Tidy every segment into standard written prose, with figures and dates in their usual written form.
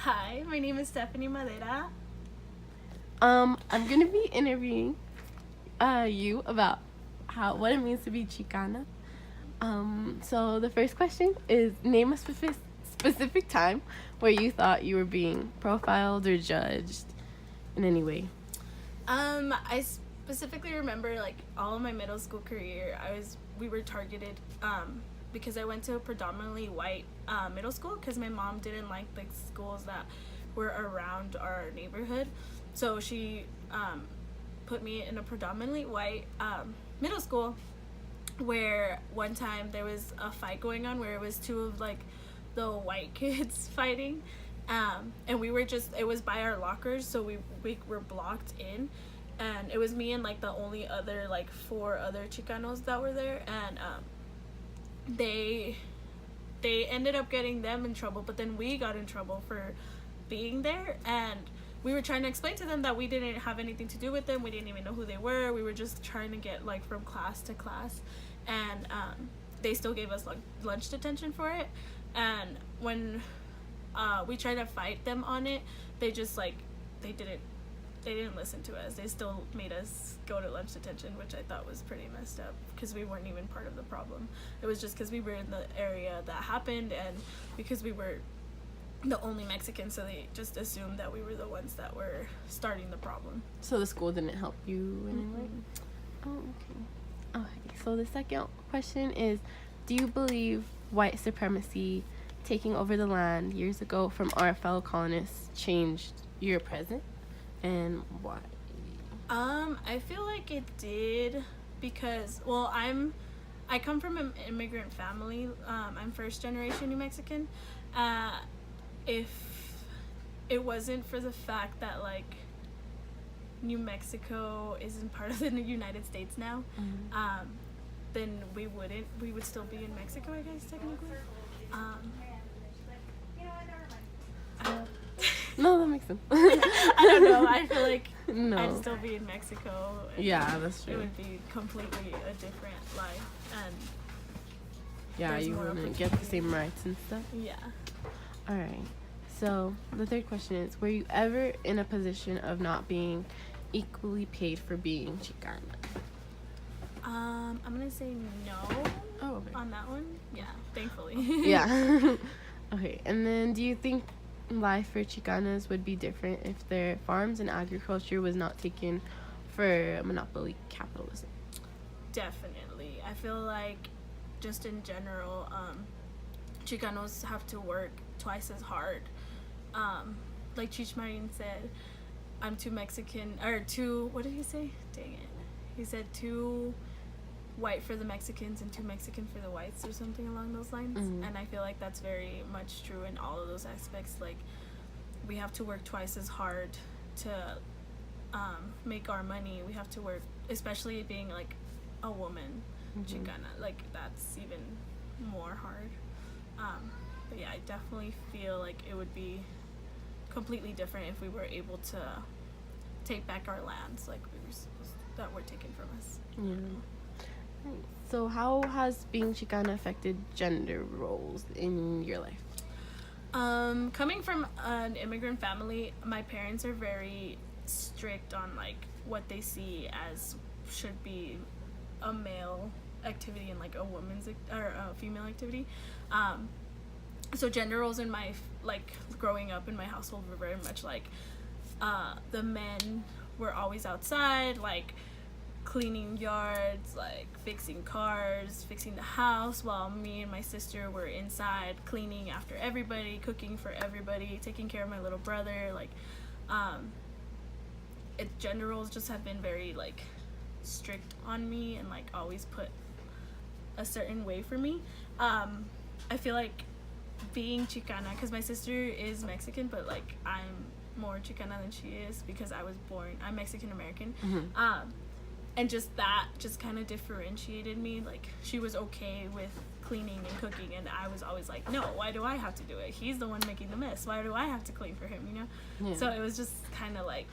Hi, my name is Stephanie Madera. I'm gonna be interviewing you about what it means to be Chicana. So the first question is name a specific time where you thought you were being profiled or judged in any way. I specifically remember like all of my middle school career. We were targeted because I went to a predominantly white middle school because my mom didn't like the schools that were around our neighborhood, so she put me in a predominantly white middle school. Where one time there was a fight going on where it was two of like the white kids fighting, and it was by our lockers, so we were blocked in, and it was me and like the only other like four other Chicanos that were there, and they ended up getting them in trouble, but then we got in trouble for being there, and we were trying to explain to them that we didn't have anything to do with them. We didn't even know who they were. We were just trying to get like from class to class, and they still gave us like lunch detention for it. And when we tried to fight them on it, they just like they didn't listen to us. They still made us go to lunch detention, which I thought was pretty messed up because we weren't even part of the problem. It was just because we were in the area that happened, and because we were the only Mexicans, so they just assumed that we were the ones that were starting the problem. So the school didn't help you in any way? Oh, okay. Okay, so the second question is, do you believe white supremacy taking over the land years ago from our fellow colonists changed your present, and why? I feel like it did because, well, I come from an immigrant family. I'm first generation New Mexican. If it wasn't for the fact that like New Mexico isn't part of the United States now, then we would still be in Mexico, I guess, technically. No, that makes sense. I don't know. I feel like No. I'd still be in Mexico. Yeah, that's true. It would be completely a different life, and Yeah, there's you more wouldn't get the same rights and stuff. yeah. All right. So the third question is, were you ever in a position of not being equally paid for being Chicana? I'm gonna say no. Oh, okay. On that one. Yeah, thankfully. Yeah. Okay. And then, do you think life for Chicanas would be different if their farms and agriculture was not taken for monopoly capitalism? Definitely. I feel like just in general, Chicanos have to work twice as hard. Like Chich Marin said, I'm too Mexican, or too, what did he say? Dang it. He said too white for the Mexicans and too Mexican for the whites, or something along those lines. And I feel like that's very much true in all of those aspects. Like, we have to work twice as hard to make our money. We have to work, especially being like a woman Chicana, like that's even more hard. But yeah, I definitely feel like it would be completely different if we were able to take back our lands like that were taken from us. Yeah. So how has being Chicana affected gender roles in your life? Coming from an immigrant family, my parents are very strict on like what they see as should be a male activity and like a woman's or a female activity. So gender roles in my like growing up in my household were very much like the men were always outside, like cleaning yards, like fixing cars, fixing the house, while me and my sister were inside cleaning after everybody, cooking for everybody, taking care of my little brother. Like gender roles just have been very like strict on me and like always put a certain way for me. I feel like being Chicana, because my sister is Mexican, but like I'm more Chicana than she is because I'm Mexican American. And just that just kind of differentiated me. Like, she was okay with cleaning and cooking, and I was always like, no, why do I have to do it? He's the one making the mess. Why do I have to clean for him, you know? Yeah. So it was just kind of like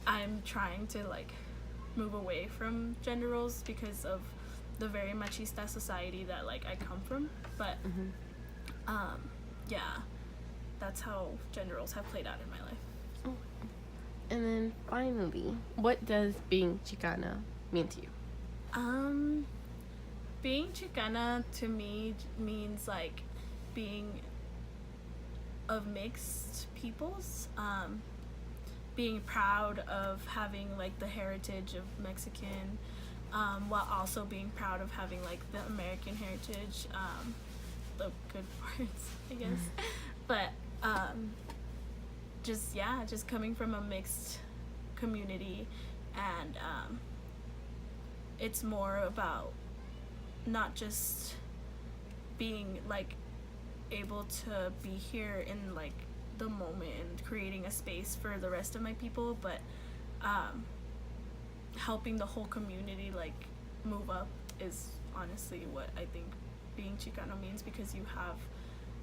I'm trying to like move away from gender roles because of the very machista society that like I come from. But yeah, that's how gender roles have played out in my life. And then finally, what does being Chicana mean to you? Being Chicana to me means like being of mixed peoples, being proud of having like the heritage of Mexican, while also being proud of having like the American heritage, the good parts, I guess. But just coming from a mixed community, and it's more about not just being like able to be here in like the moment and creating a space for the rest of my people, but helping the whole community like move up is honestly what I think being Chicano means, because you have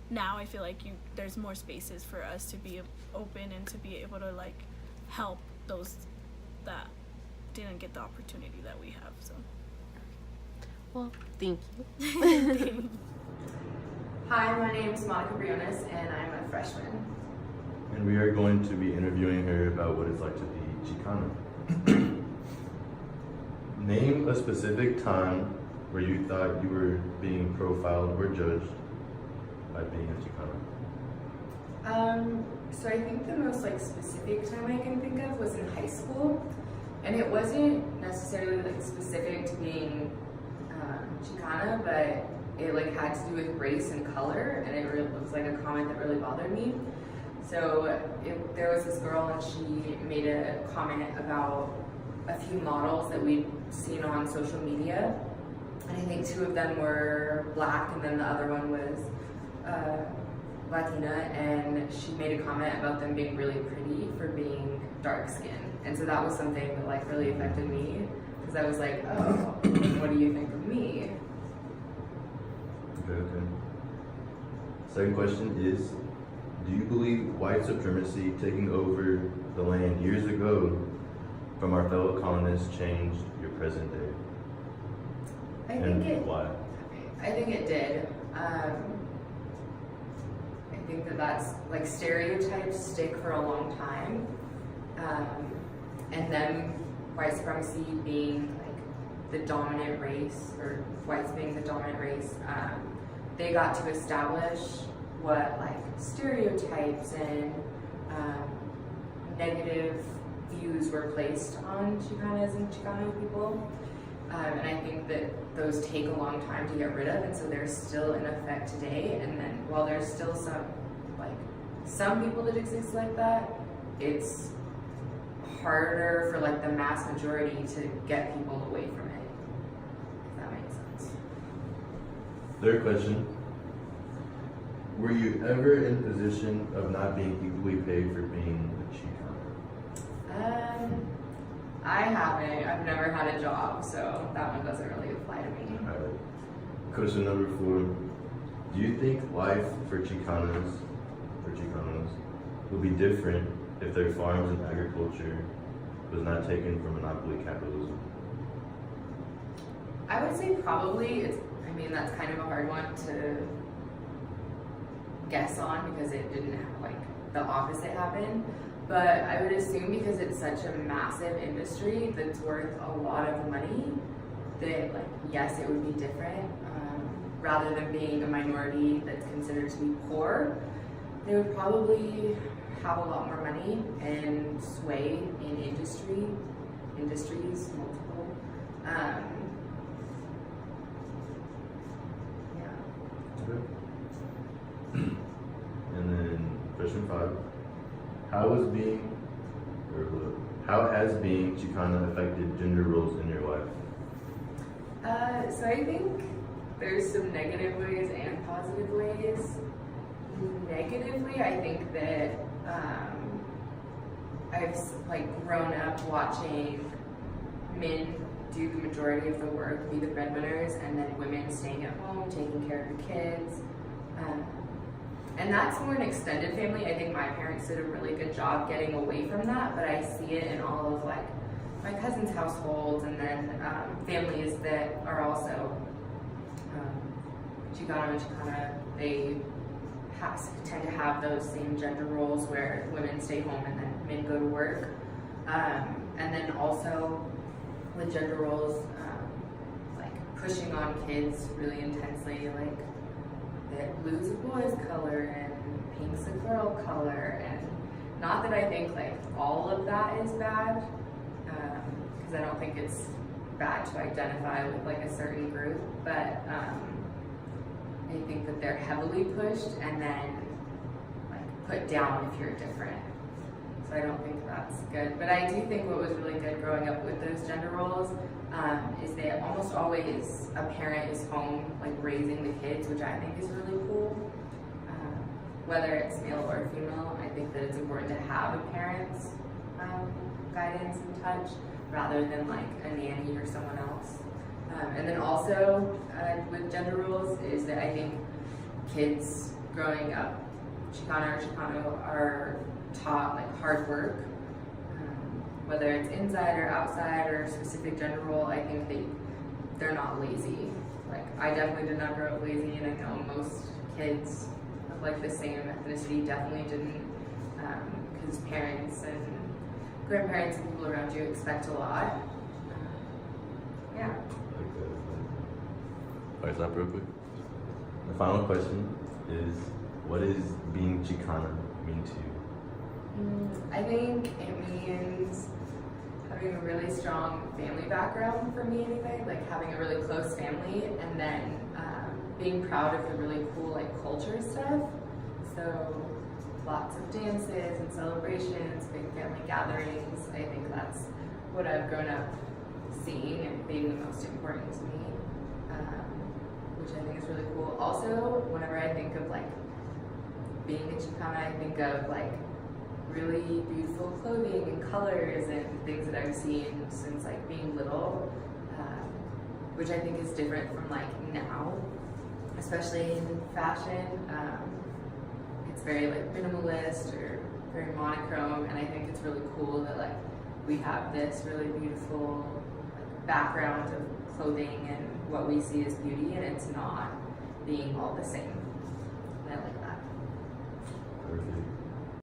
now I feel like there's more spaces for us to be open and to be able to like help those that didn't get the opportunity that we have. So well, thank you. Hi, my name is Monica Briones, and I'm a freshman. And we are going to be interviewing her about what it's like to be Chicano. Name a specific time where you thought you were being profiled or judged by being a Chicano. So I think the most like specific time I can think of was in high school, and it wasn't necessarily like specific to being Chicana, but it like had to do with race and color, and it was like a comment that really bothered me. So there was this girl, and she made a comment about a few models that we'd seen on social media, and I think two of them were black, and then the other one was Latina, and she made a comment about them being really pretty for being dark skinned. And so that was something that like really affected me, because I was like, oh, what do you think of me? Okay. Second question is, do you believe white supremacy taking over the land years ago from our fellow colonists changed your present day? Why? I think it did. I think that's like stereotypes stick for a long time, and then white supremacy being like the dominant race, or whites being the dominant race, they got to establish what like stereotypes and negative views were placed on Chicanas and Chicano people. And I think that those take a long time to get rid of, and so they're still in effect today. And then while there's still some people that exist like that, it's harder for like the mass majority to get people away from it, if that makes sense. Third question. Were you ever in a position of not being equally paid for being a Chicano? I haven't. I've never had a job, so that one doesn't really apply to me. All right. Question number 4. Do you think life for Chicanos will be different if their farms and agriculture was not taken from monopoly capitalism? I would say probably. That's kind of a hard one to guess on, because it didn't have like the opposite happen. But I would assume, because it's such a massive industry that's worth a lot of money, that like yes, it would be different. Rather than being a minority that's considered to be poor, they would probably have a lot more money and sway in industries, multiple. Okay. And then question 5. How has being Chicana affected gender roles in your life? So I think there's some negative ways and positive ways. Negatively, I think that I've like grown up watching men do the majority of the work, be the breadwinners, and then women staying at home, taking care of the kids. And that's more an extended family. I think my parents did a really good job getting away from that, but I see it in all of like my cousins' households, and then families that are also Chicano and Chicana. They tend to have those same gender roles where women stay home and then men go to work. And then also with gender roles, like pushing on kids really intensely, like that blue's a boy's color and pink's a girl color. And not that I think like all of that is bad, because I don't think it's bad to identify with like a certain group, but I think that they're heavily pushed and then like put down if you're different. So I don't think that's good. But I do think what was really good growing up with those gender roles is that almost always a parent is home like raising the kids, which I think is really cool. Whether it's male or female, I think that it's important to have a parent's guidance and touch rather than like a nanny or someone else. And then also with gender roles is that I think kids growing up Chicana or Chicano are taught like hard work, whether it's inside or outside or a specific gender role. I think they're not lazy. Like I definitely did not grow up lazy, and I know most kids of like the same ethnicity definitely didn't, because parents and grandparents and people around you expect a lot. Yeah. Alright, stop real quick. The final question is, what does being Chicana mean to you? I think it means having a really strong family background for me anyway, like having a really close family, and then being proud of the really cool like culture stuff. So lots of dances and celebrations, big family gatherings. I think that's what I've grown up seeing and being the most important to me, which I think is really cool. Also, whenever I think of like being a Chicana, I think of like really beautiful clothing and colors and things that I've seen since like being little, which I think is different from like now, especially in fashion. It's very like minimalist or very monochrome, and I think it's really cool that like we have this really beautiful like, background of clothing and what we see as beauty, and it's not being all the same.